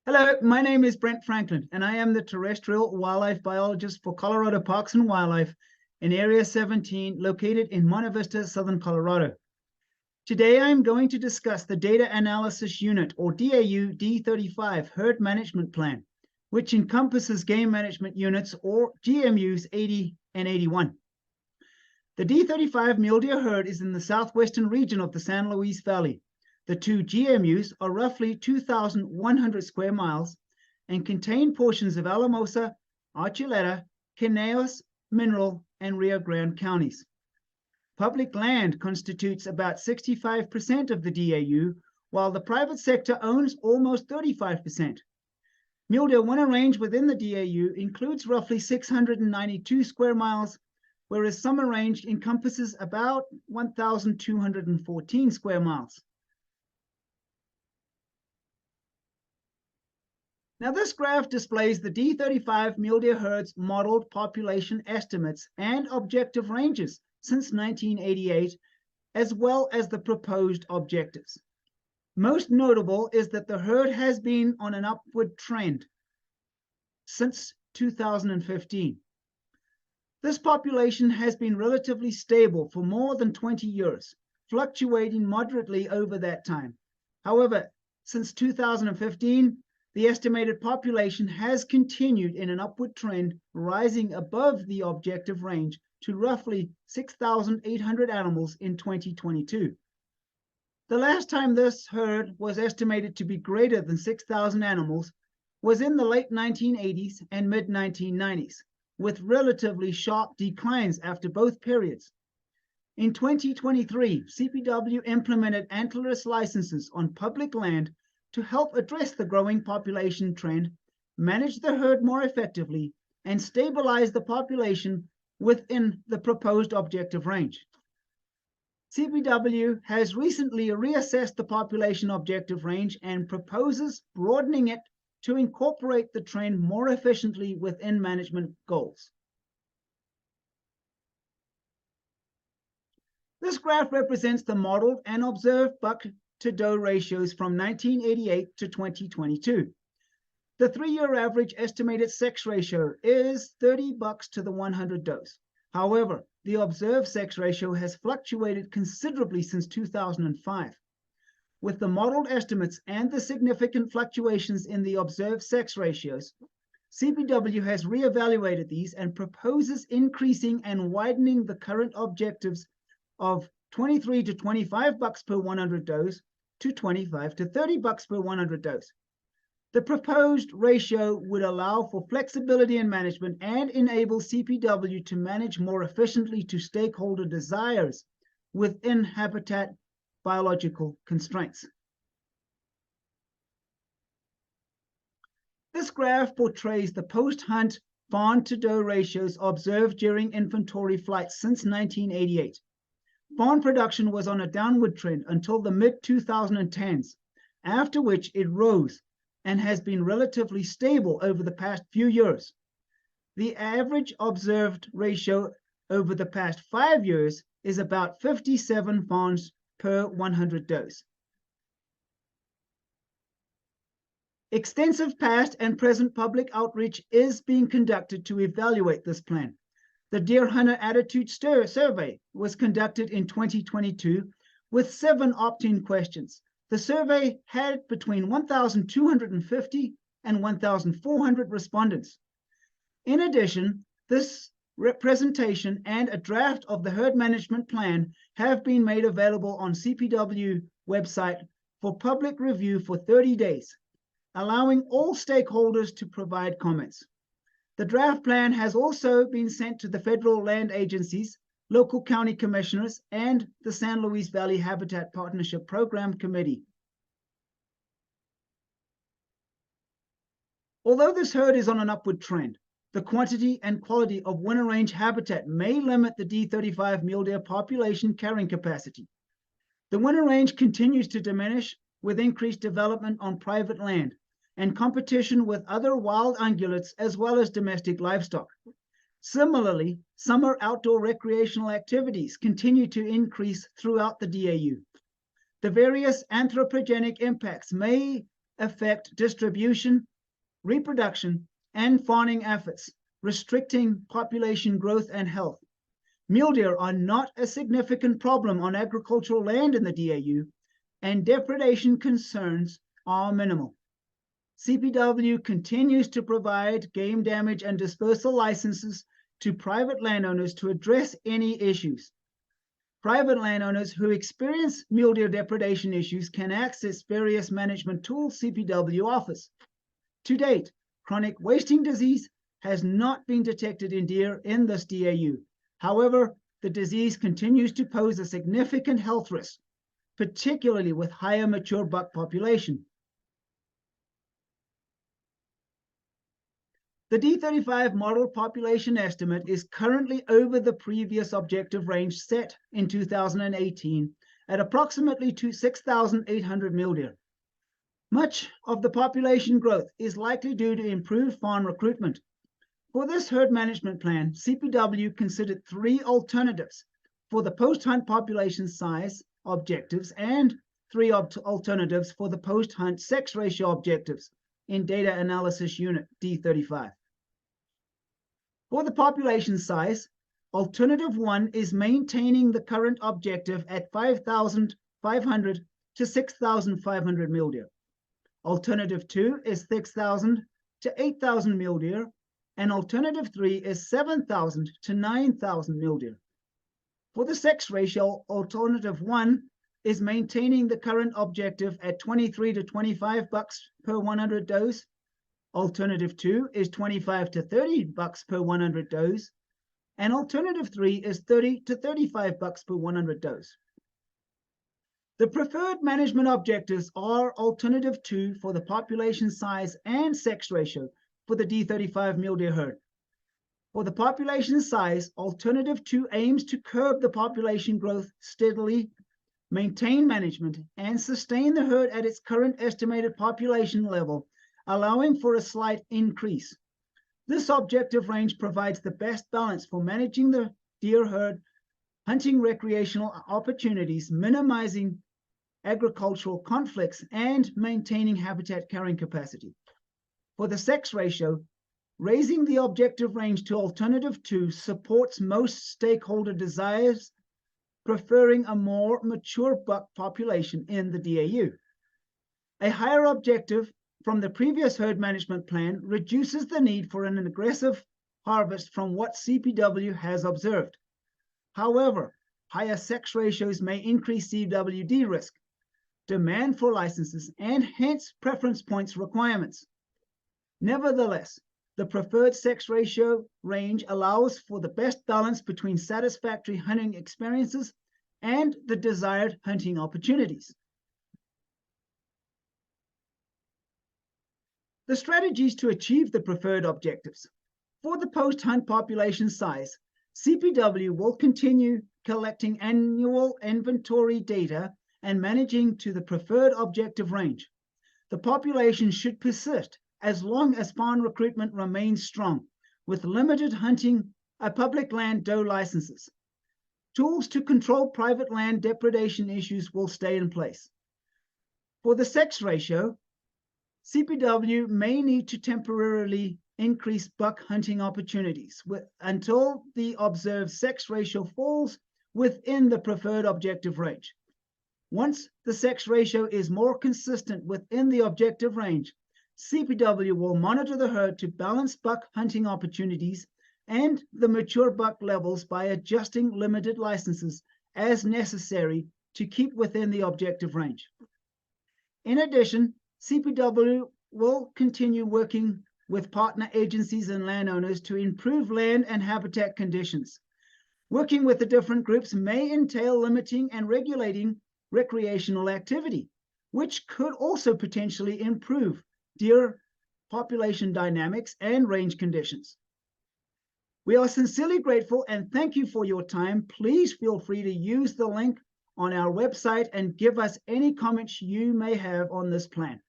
Hello, my name is Brent Franklin, and I am the terrestrial wildlife biologist for Colorado Parks and Wildlife in Area 17, located in Monte Vista, Southern Colorado. Today, I am going to discuss the Data Analysis Unit, or DAU D-35 Herd Management Plan, which encompasses Game Management Units, or GMUs 80 and 81. The D-35 mule deer herd is in the southwestern region of the San Luis Valley. The two GMUs are roughly 2,100 square miles and contain portions of Alamosa, Archuleta, Conejos, Mineral, and Rio Grande counties. Public land constitutes about 65% of the DAU, while the private sector owns almost 35%. Mule deer winter range within the DAU includes roughly 692 square miles, whereas summer range encompasses about 1,214 square miles. Now, this graph displays the D-35 mule deer herd's modeled population estimates and objective ranges since 1988, as well as the proposed objectives. Most notable is that the herd has been on an upward trend since 2015. This population has been relatively stable for more than 20 years, fluctuating moderately over that time. However, since 2015, the estimated population has continued in an upward trend, rising above the objective range to roughly 6,800 animals in 2022. The last time this herd was estimated to be greater than 6,000 animals was in the late 1980s and mid-1990s, with relatively sharp declines after both periods. In 2023, CPW implemented antlerless licenses on public land to help address the growing population trend, manage the herd more effectively, and stabilize the population within the proposed objective range. CPW has recently reassessed the population objective range and proposes broadening it to incorporate the trend more efficiently within management goals. This graph represents the modeled and observed buck to doe ratios from 1988 to 2022. The 3-year average estimated sex ratio is 30 bucks to the 100 does. However, the observed sex ratio has fluctuated considerably since 2005. With the modeled estimates and the significant fluctuations in the observed sex ratios, CPW has reevaluated these and proposes increasing and widening the current objectives of 23 to 25 bucks per 100 does to 25 to 30 bucks per 100 does. The proposed ratio would allow for flexibility in management and enable CPW to manage more efficiently to stakeholder desires within habitat biological constraints. This graph portrays the post-hunt fawn to doe ratios observed during inventory flights since 1988. Fawn production was on a downward trend until the mid-2010s, after which it rose and has been relatively stable over the past few years. The average observed ratio over the past 5 years is about 57 fawns per 100 does. Extensive past and present public outreach is being conducted to evaluate this plan. The Deer Hunter Attitude Survey was conducted in 2022 with 7 opt-in questions. The survey had between 1,250 and 1,400 respondents. In addition, this presentation and a draft of the herd management plan have been made available on CPW website for public review for 30 days, allowing all stakeholders to provide comments. The draft plan has also been sent to the federal land agencies, local county commissioners, and the San Luis Valley Habitat Partnership Program Committee. Although this herd is on an upward trend, the quantity and quality of winter range habitat may limit the D-35 mule deer population carrying capacity. The winter range continues to diminish with increased development on private land and competition with other wild ungulates as well as domestic livestock. Similarly, summer outdoor recreational activities continue to increase throughout the DAU. The various anthropogenic impacts may affect distribution, reproduction, and fawning efforts, restricting population growth and health. Mule deer are not a significant problem on agricultural land in the DAU, and depredation concerns are minimal. CPW continues to provide game damage and dispersal licenses to private landowners to address any issues. Private landowners who experience mule deer depredation issues can access various management tools CPW offers. To date, chronic wasting disease has not been detected in deer in this DAU. However, the disease continues to pose a significant health risk, particularly with higher mature buck population. The D-35 model population estimate is currently over the previous objective range set in 2018 at approximately 6,800 mule deer. Much of the population growth is likely due to improved fawn recruitment. For this herd management plan, CPW considered 3 alternatives for the post-hunt population size objectives and 3 alternatives for the post-hunt sex ratio objectives in Data Analysis Unit D-35. For the population size, alternative 1 is maintaining the current objective at 5,500 to 6,500 mule deer. Alternative 2 is 6,000 to 8,000 mule deer, and alternative 3 is 7,000 to 9,000 mule deer. For the sex ratio, alternative 1 is maintaining the current objective at 23 to 25 bucks per 100 does. Alternative 2 is 25 to 30 bucks per 100 does, and alternative 3 is 30 to 35 bucks per 100 does. The preferred management objectives are alternative 2 for the population size and sex ratio for the D-35 mule deer herd. For the population size, alternative 2 aims to curb the population growth steadily, maintain management, and sustain the herd at its current estimated population level, allowing for a slight increase. This objective range provides the best balance for managing the deer herd, hunting recreational opportunities, minimizing agricultural conflicts, and maintaining habitat carrying capacity. For the sex ratio, raising the objective range to alternative 2 supports most stakeholder desires, preferring a more mature buck population in the DAU. A higher objective from the previous herd management plan reduces the need for an aggressive harvest from what CPW has observed. However, higher sex ratios may increase CWD risk, demand for licenses, and hence preference points requirements. Nevertheless, the preferred sex ratio range allows for the best balance between satisfactory hunting experiences and the desired hunting opportunities. The strategies to achieve the preferred objectives. For the post-hunt population size, CPW will continue collecting annual inventory data and managing to the preferred objective range. The population should persist as long as fawn recruitment remains strong, with limited hunting public land doe licenses. Tools to control private land depredation issues will stay in place. For the sex ratio, CPW may need to temporarily increase buck hunting opportunities until the observed sex ratio falls within the preferred objective range. Once the sex ratio is more consistent within the objective range, CPW will monitor the herd to balance buck hunting opportunities and the mature buck levels by adjusting limited licenses as necessary to keep within the objective range. In addition, CPW will continue working with partner agencies and landowners to improve land and habitat conditions. Working with the different groups may entail limiting and regulating recreational activity, which could also potentially improve deer population dynamics and range conditions. We are sincerely grateful and thank you for your time. Please feel free to use the link on our website and give us any comments you may have on this plan.